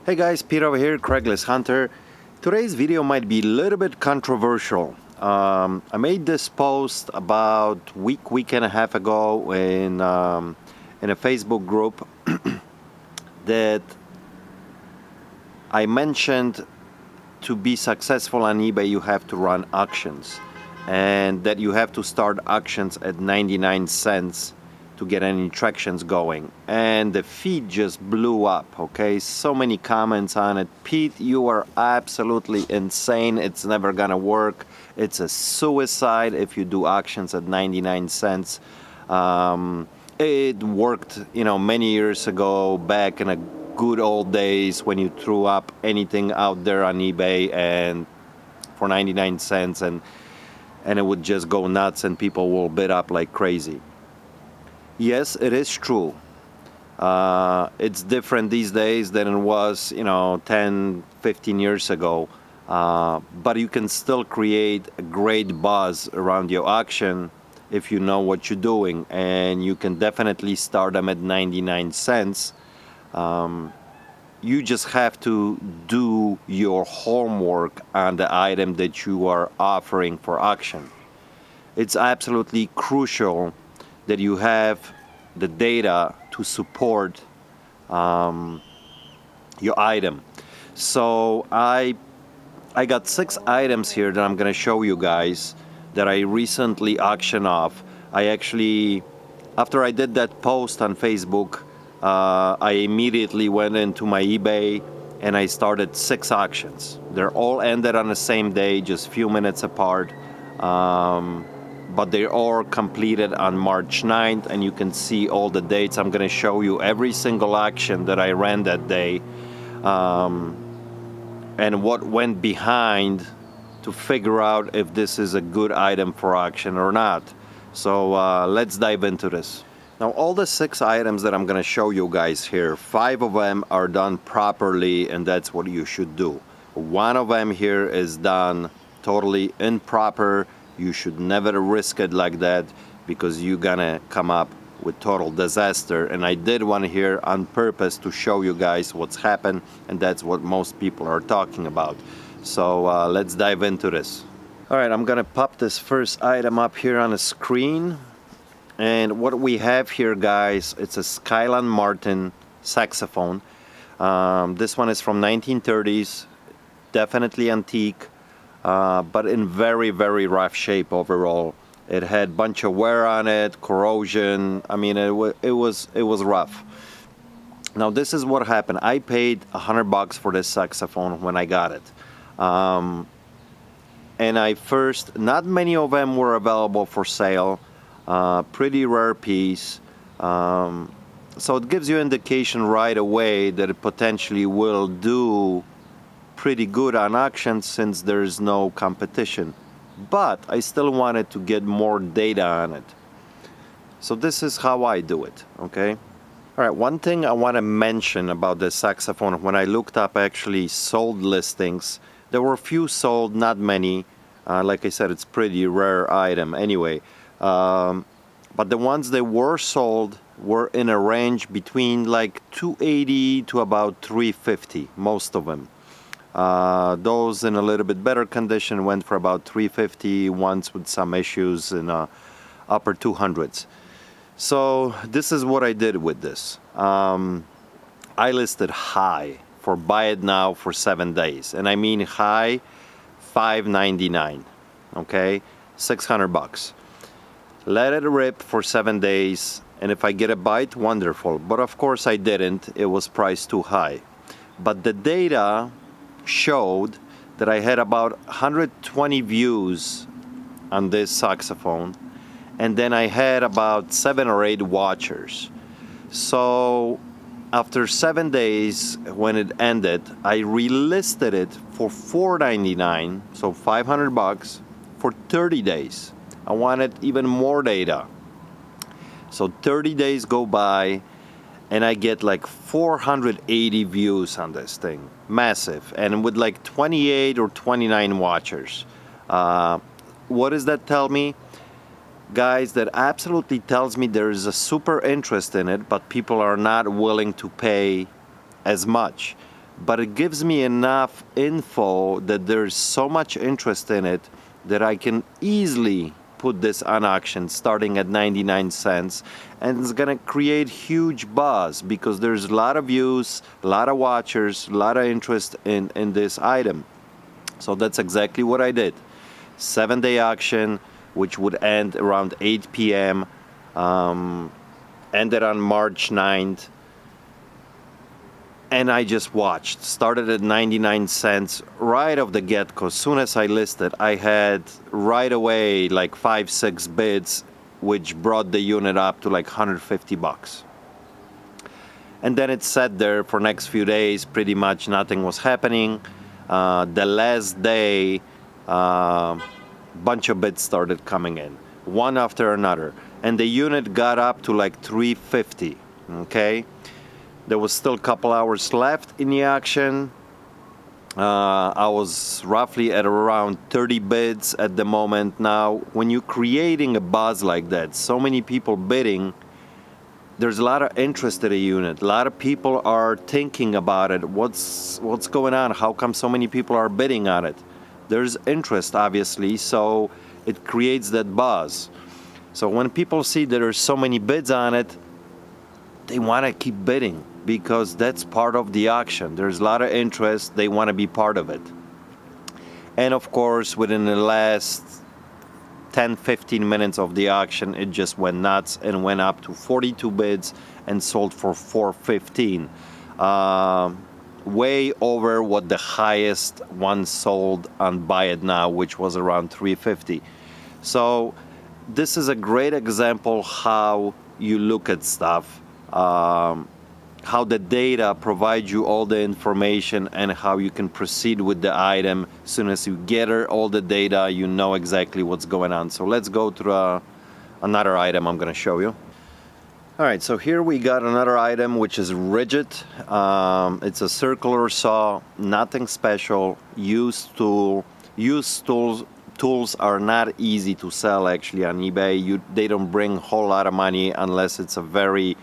Hey guys, Peter over here, Craigslist Hunter. Today's video might be a little bit controversial. I made this post about week and a half ago in a Facebook group that I mentioned to be successful on eBay you have to run auctions, and that you have to start auctions at 99 cents to get any tractions going. And the feed just blew up. Okay, so many comments on it. Pete, you are absolutely insane, it's never gonna work, it's a suicide if you do auctions at 99 cents. It worked, many years ago, back in a good old days when you threw up anything out there on eBay and for 99 cents, and it would just go nuts and people will bid up like crazy. Yes, it is true. It's different these days than it was, 10, 15 years ago. But you can still create a great buzz around your auction if you know what you're doing. And you can definitely start them at 99 cents. You just have to do your homework on the item that you are offering for auction. It's absolutely crucial that you have the data to support your item. So I got 6 items here that I'm gonna show you guys that I recently auctioned off. I actually, after I did that post on Facebook, I immediately went into my eBay and I started 6 auctions. They're all ended on the same day, just a few minutes apart. But they're all completed on March 9th, and you can see all the dates. I'm going to show you every single auction that I ran that day, and what went behind to figure out if this is a good item for auction or not. So let's dive into this. Now, all the 6 items that I'm going to show you guys here, 5 of them are done properly, and that's what you should do. 1 of them here is done totally improper. You should never risk it like that, because you're gonna come up with total disaster. And I did one here on purpose to show you guys what's happened, and that's what most people are talking about. So let's dive into this. All right, I'm gonna pop this first item up here on the screen. And what we have here, guys, it's a Skyline Martin saxophone. This one is from 1930s, definitely antique. But in very, very rough shape overall. It had a bunch of wear on it, corrosion. I mean, it was rough. Now, this is what happened. I paid $100 for this saxophone when I got it. And not many of them were available for sale. Pretty rare piece. So it gives you indication right away that it potentially will do pretty good on auction since there's no competition, but I still wanted to get more data on it. So this is how I do it. Okay, all right, one thing I want to mention about this saxophone, when I looked up actually sold listings, there were a few sold, not many. Like I said, it's pretty rare item anyway, but the ones that were sold were in a range between like $280 to about $350, most of them. Those in a little bit better condition went for about $350, ones with some issues in upper 200s. So this is what I did with this. I listed high for buy it now for 7 days, and I mean high, $599. Okay, $600. Let it rip for 7 days, and if I get a bite, wonderful. But of course I didn't. It was priced too high. But the data showed that I had about 120 views on this saxophone, and then I had about 7 or 8 watchers. So after 7 days, when it ended, I relisted it for $499, so $500 for 30 days. I wanted even more data. So 30 days go by, and I get like 480 views on this thing. Massive. And with like 28 or 29 watchers. What does that tell me? Guys, that absolutely tells me there is a super interest in it, but people are not willing to pay as much. but it gives me enough info that there's so much interest in it that I can easily put this on auction starting at 99 cents, and it's gonna create huge buzz because there's a lot of views, a lot of watchers, a lot of interest in this item. So that's exactly what I did. 7-day auction, which would end around 8 p.m. Ended on March 9th. And I just watched. Started at 99 cents right off the get-go. As soon as I listed, I had right away like 5-6 bids, which brought the unit up to like 150 bucks. And then it sat there for next few days. Pretty much nothing was happening. The last day, bunch of bids started coming in, one after another, and the unit got up to like 350. Okay. There was still a couple hours left in the auction. I was roughly at around 30 bids at the moment. Now, when you're creating a buzz like that, so many people bidding, there's a lot of interest in a unit. A lot of people are thinking about it. What's going on? How come so many people are bidding on it? There's interest, obviously, so it creates that buzz. So when people see there's so many bids on it, they want to keep bidding, because that's part of the auction. There's a lot of interest. They want to be part of it. And of course, within the last 10-15 minutes of the auction, it just went nuts and went up to 42 bids and sold for $415. Way over what the highest one sold on Buy It Now, which was around $350. So this is a great example how you look at stuff. How the data provides you all the information and how you can proceed with the item. As soon as you gather all the data, you know exactly what's going on. So let's go through another item I'm going to show you. All right, so here we got another item which is rigid. It's a circular saw, nothing special, used tool. Used tools are not easy to sell actually on eBay. They don't bring a whole lot of money unless it's a very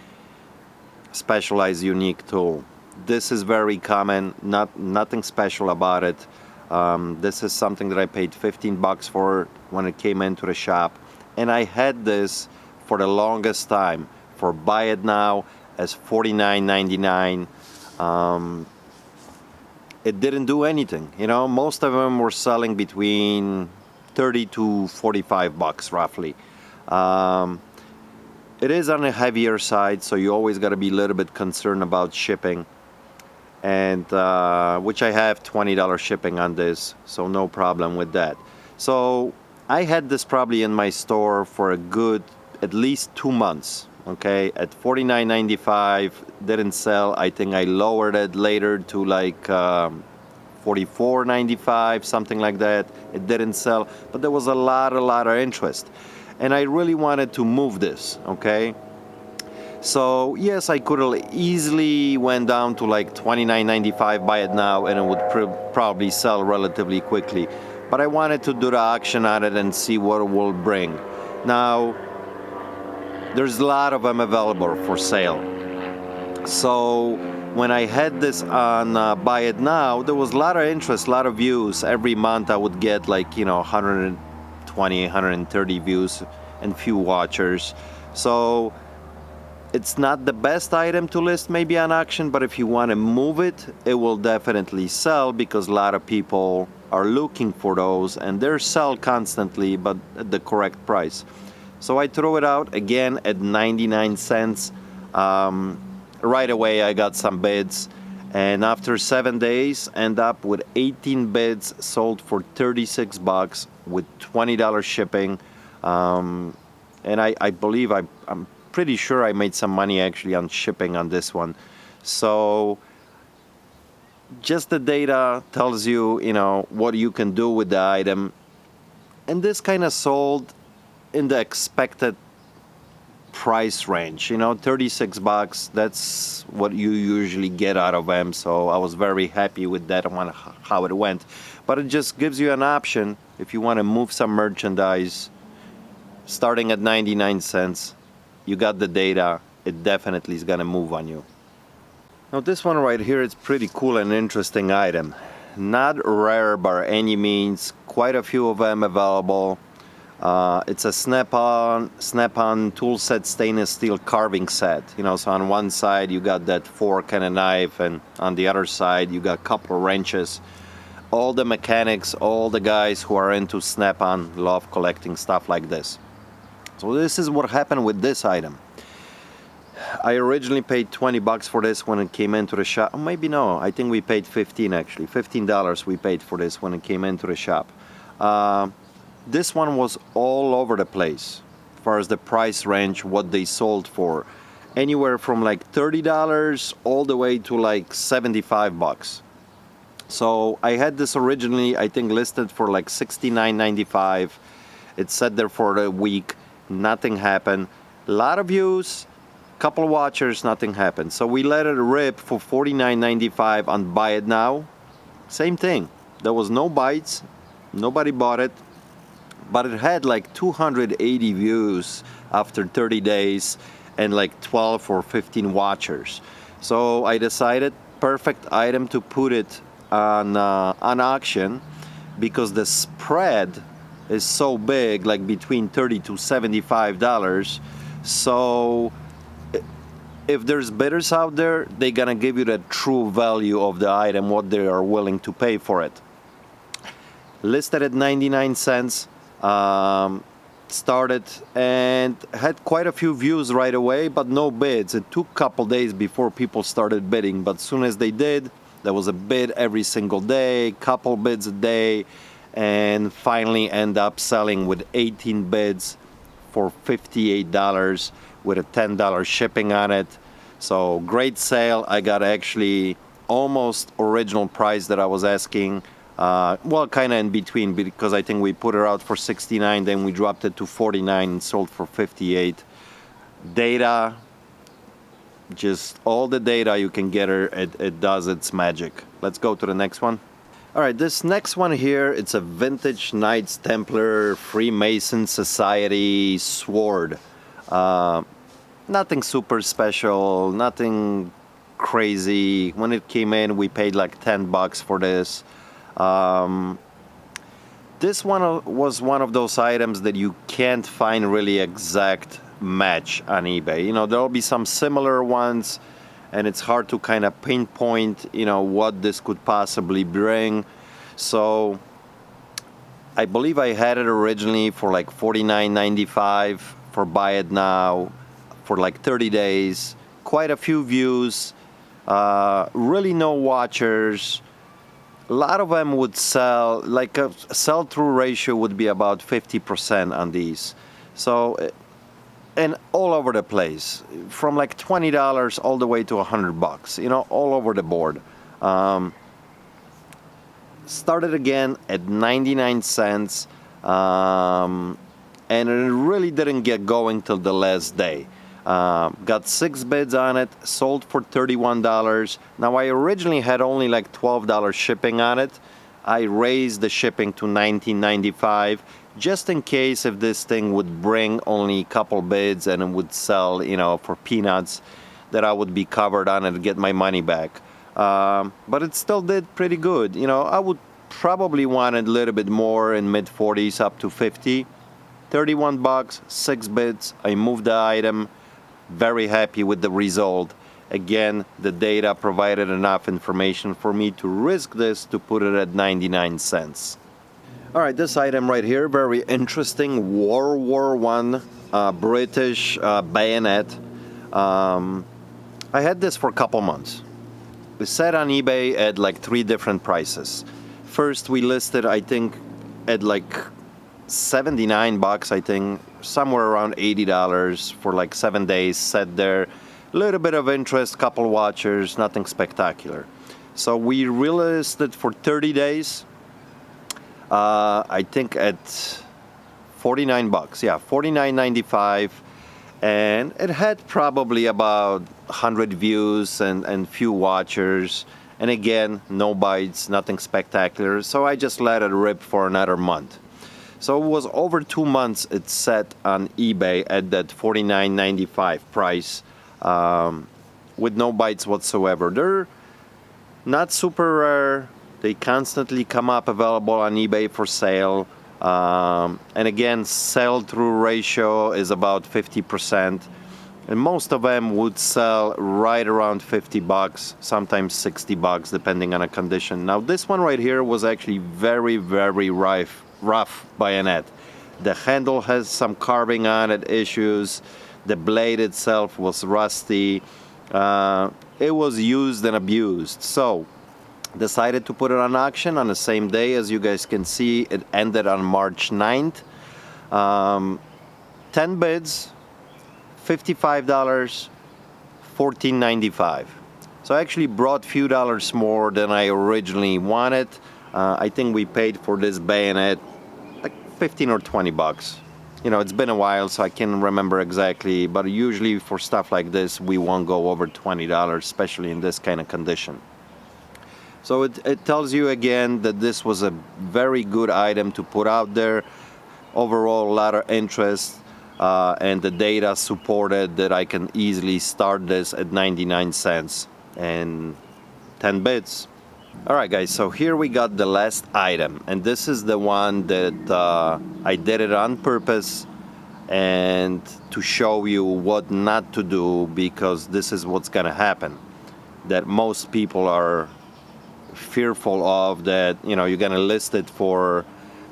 specialized, unique tool. This is very common, nothing special about it. This is something that I paid 15 bucks for when it came into the shop, and I had this for the longest time for Buy It Now as $49.99. It didn't do anything, you know. Most of them were selling between 30 to 45 bucks roughly. It is on the heavier side, so you always got to be a little bit concerned about shipping, and which I have $20 shipping on this, so no problem with that. So I had this probably in my store for a good at least 2 months. Okay, at $49.95, didn't sell. I think I lowered it later to like $44.95, something like that. It didn't sell, but there was a lot of interest. And I really wanted to move this, okay? So yes, I could have easily went down to like $29.95, Buy It Now, and it would probably sell relatively quickly. But I wanted to do the auction on it and see what it will bring. Now, there's a lot of them available for sale. So when I had this on Buy It Now, there was a lot of interest, a lot of views. Every month I would get like, 120, 130 views and few watchers. So it's not the best item to list maybe on auction, but if you want to move it, it will definitely sell because a lot of people are looking for those, and they're sell constantly, but at the correct price. So I throw it out again at 99 cents. Right away I got some bids, and after 7 days end up with 18 bids, sold for 36 bucks with $20 shipping. And I believe I'm pretty sure I made some money actually on shipping on this one. So just the data tells you, what you can do with the item. And this kind of sold in the expected price range, 36 bucks. That's what you usually get out of them. So I was very happy with that one, how it went. But it just gives you an option if you want to move some merchandise starting at 99 cents. You got the data. It definitely is going to move on you. Now this one right here is pretty cool and interesting item. Not rare by any means, quite a few of them available. It's a snap-on tool set stainless steel carving set. You know, so on one side you got that fork and a knife, and on the other side you got a couple of wrenches. All the mechanics, all the guys who are into snap-on love collecting stuff like this. So this is what happened with this item. I originally paid 20 bucks for this when it came into the shop. Oh, maybe no, I think we paid 15 actually. $15 we paid for this when it came into the shop. This one was all over the place as far as the price range, what they sold for. Anywhere from like $30 all the way to like 75 bucks. So I had this originally, I think, listed for like $69.95. It sat there for a week, nothing happened. A lot of views, couple of watchers, nothing happened. So we let it rip for $49.95 on Buy It Now. Same thing. There was no bites, nobody bought it, but it had like 280 views after 30 days and like 12 or 15 watchers. So I decided perfect item to put it on auction, because the spread is so big, like between $30 to $75. So if there's bidders out there, they're gonna give you the true value of the item, what they are willing to pay for it. Listed at 99 cents, started and had quite a few views right away, but no bids. It took a couple days before people started bidding, but as soon as they did, there was a bid every single day, couple bids a day, and finally end up selling with 18 bids for $58 with a $10 shipping on it. So great sale. I got actually almost original price that I was asking. Well, kind of in between, because I think we put her out for 69, then we dropped it to 49 and sold for 58. Data, just all the data you can get her, it does its magic. Let's go to the next one. All right, this next one here, it's a vintage Knights Templar Freemason Society sword. Nothing super special, nothing crazy. When it came in, we paid like 10 bucks for this. This one was one of those items that you can't find really exact match on eBay. You know, there'll be some similar ones, and it's hard to kind of pinpoint, you know, what this could possibly bring. So I believe I had it originally for like $49.95 for Buy It Now for like 30 days. Quite a few views, really no watchers. A lot of them would sell, like a sell-through ratio would be about 50% on these. So, and all over the place, from like $20 all the way to $100, you know, all over the board. Started again at 99 cents, and it really didn't get going till the last day. Got 6 bids on it, sold for $31. Now I originally had only like $12 shipping on it. I raised the shipping to $19.95 just in case if this thing would bring only a couple bids and it would sell, you know, for peanuts, that I would be covered on it and get my money back. But it still did pretty good. You know, I would probably want a little bit more in mid-40s up to 50. 31 bucks, 6 bids. I moved the item. Very happy with the result. Again, the data provided enough information for me to risk this to put it at 99 cents. All right, this item right here, very interesting. World War I British bayonet. I had this for a couple months. We sat on eBay at like 3 different prices. First, we listed, I think, at like 79 bucks, I think, somewhere around $80 for like 7 days, sat there. A little bit of interest, couple watchers, nothing spectacular. So we relisted it for 30 days, I think at 49 bucks, yeah, $49.95. And it had probably about 100 views and few watchers. And again, no bites, nothing spectacular. So I just let it rip for another month. So it was over 2 months it sat on eBay at that $49.95 price. with no bites whatsoever. They're not super rare. They constantly come up available on eBay for sale. And again, sell-through ratio is about 50%. And most of them would sell right around 50 bucks, sometimes 60 bucks, depending on a condition. Now, this one right here was actually very, very rough bayonet. The handle has some carving on it issues. The blade itself was rusty. It was used and abused. So, decided to put it on auction on the same day. As you guys can see, it ended on March 9th. 10 bids. $55, $14.95. So I actually brought a few dollars more than I originally wanted. I think we paid for this bayonet like 15 or 20 bucks. You know, it's been a while, so I can't remember exactly, but usually for stuff like this, we won't go over $20, especially in this kind of condition. So it tells you again that this was a very good item to put out there. Overall, a lot of interest. And the data supported that I can easily start this at 99 cents and 10 bits. Alright guys, so here we got the last item, and this is the one that I did it on purpose and to show you what not to do, because this is what's gonna happen, that most people are fearful of, that you know, you're gonna list it for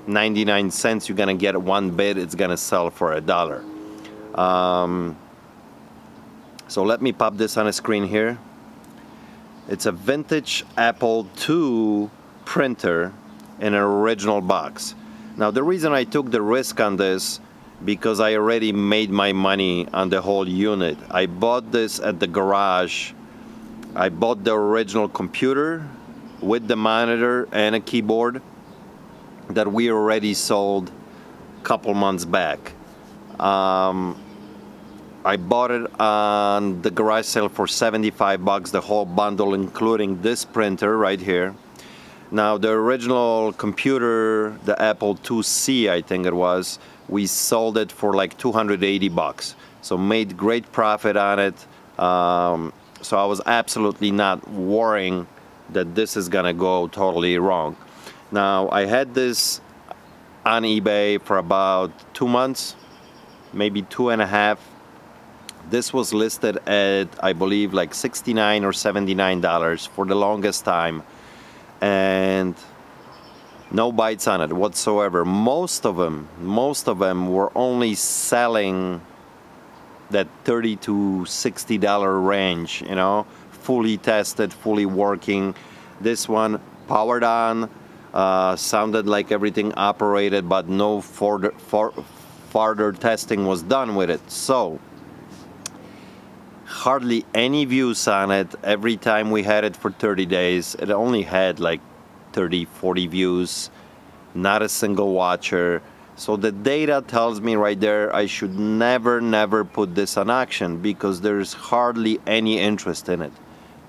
99 cents, you're gonna get one bid, it's gonna sell for $1. So let me pop this on a screen here. It's a vintage Apple II printer in an original box. Now the reason I took the risk on this, because I already made my money on the whole unit. I bought this at the garage. I bought the original computer with the monitor and a keyboard that we already sold a couple months back. I bought it on the garage sale for 75 bucks, the whole bundle, including this printer right here. Now the original computer, the Apple IIc, I think it was, we sold it for like 280 bucks. So made great profit on it. So I was absolutely not worrying that this is gonna go totally wrong. Now, I had this on eBay for about 2 months, maybe 2.5. This was listed at, I believe, like $69 or $79 for the longest time. And no bites on it whatsoever. Most of them were only selling that $30 to $60 range, you know, fully tested, fully working. This one powered on. Sounded like everything operated, but no further testing was done with it. So hardly any views on it. Every time we had it for 30 days, it only had like 30, 40 views, not a single watcher. So the data tells me right there I should never put this on auction, because there's hardly any interest in it.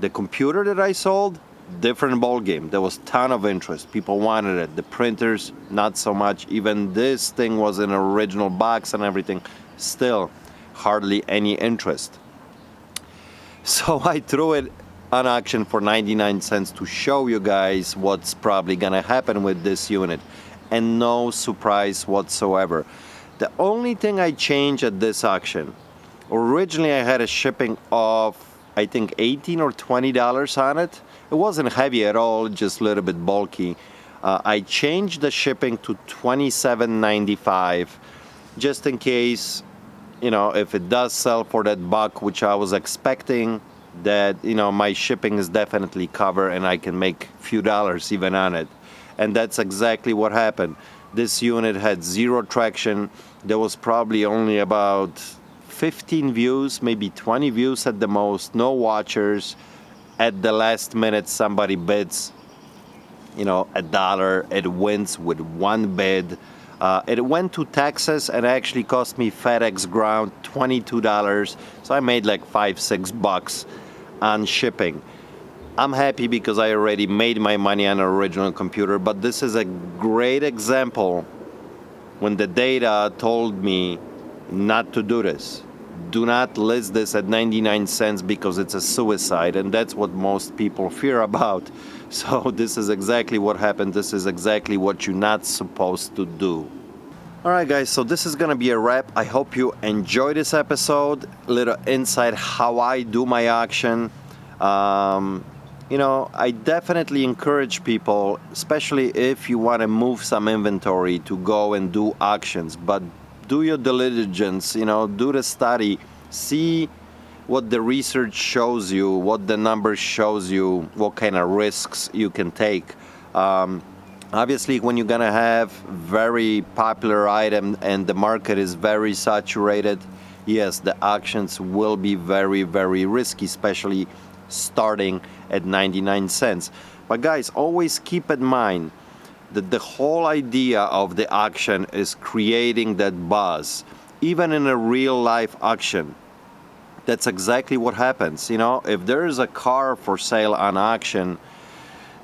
The computer that I sold, different ball game. There was a ton of interest. People wanted it. The printers, not so much. Even this thing was in an original box and everything. Still, hardly any interest. So I threw it on auction for 99 cents to show you guys what's probably gonna happen with this unit. And no surprise whatsoever. The only thing I changed at this auction, originally I had a shipping of, I think, $18 or $20 on it. It wasn't heavy at all, just a little bit bulky. I changed the shipping to $27.95, just in case, you know, if it does sell for that buck, which I was expecting, that, you know, my shipping is definitely covered and I can make a few dollars even on it. And that's exactly what happened. This unit had zero traction. There was probably only about 15 views, maybe 20 views at the most, no watchers. At the last minute, somebody bids, you know, $1. It wins with one bid. It went to Texas and actually cost me FedEx ground $22. So I made like $5-6 bucks on shipping. I'm happy because I already made my money on an original computer, but this is a great example when the data told me not to do this. do not list this at 99 cents because it's a suicide, and that's what most people fear about. So this is exactly what happened. This is exactly what you're not supposed to do. Alright guys, so this is gonna be a wrap. I hope you enjoy this episode. Little insight how I do my auction. You know, I definitely encourage people, especially if you want to move some inventory, to go and do auctions. But do your diligence, you know, do the study, see what the research shows you, what the numbers shows you, what kind of risks you can take. Obviously, when you're gonna have very popular item and the market is very saturated, yes, the auctions will be very, very risky, especially starting at 99 cents. But guys, always keep in mind that the whole idea of the auction is creating that buzz. Even in a real life auction, that's exactly what happens. You know, if there is a car for sale on auction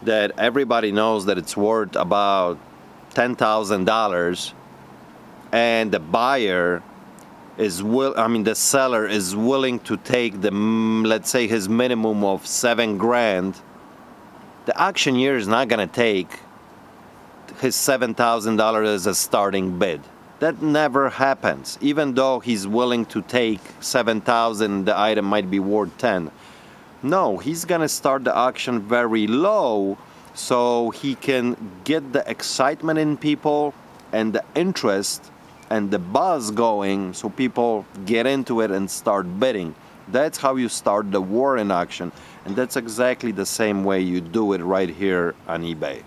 that everybody knows that it's worth about $10,000, and the buyer is the seller is willing to take the, let's say, his minimum of $7,000, the auctioneer is not gonna take his $7,000 as a starting bid. That never happens. Even though he's willing to take $7,000, the item might be worth 10. No, he's gonna start the auction very low so he can get the excitement in people and the interest and the buzz going, so people get into it and start bidding. That's how you start the war in auction, and that's exactly the same way you do it right here on eBay.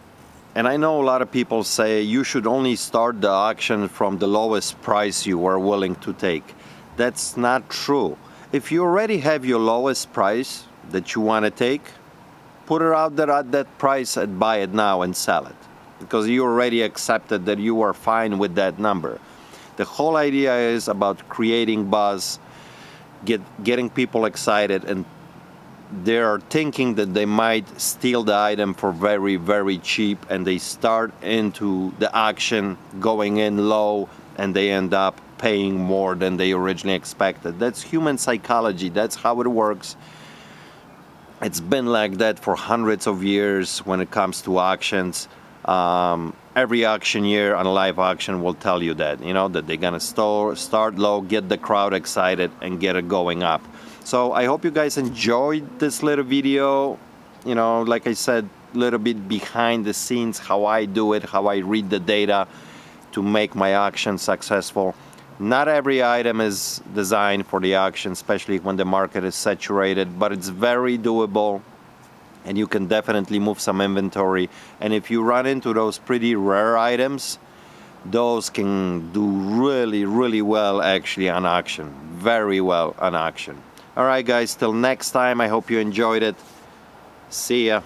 And I know a lot of people say you should only start the auction from the lowest price you are willing to take. That's not true. If you already have your lowest price that you want to take, put it out there at that price and buy it now and sell it, because you already accepted that you are fine with that number. The whole idea is about creating buzz, getting people excited, and they are thinking that they might steal the item for very, very cheap, and they start into the auction going in low, and they end up paying more than they originally expected. That's human psychology. That's how it works. It's been like that for hundreds of years when it comes to auctions. Every auctioneer on a live auction will tell you that, you know, that they're gonna start low, get the crowd excited, and get it going up. So I hope you guys enjoyed this little video. You know, like I said, a little bit behind the scenes, how I do it, how I read the data to make my auction successful. Not every item is designed for the auction, especially when the market is saturated, but it's very doable, and you can definitely move some inventory. And if you run into those pretty rare items, those can do really, really well actually on auction. Very well on auction. All right, guys, till next time, I hope you enjoyed it. See ya.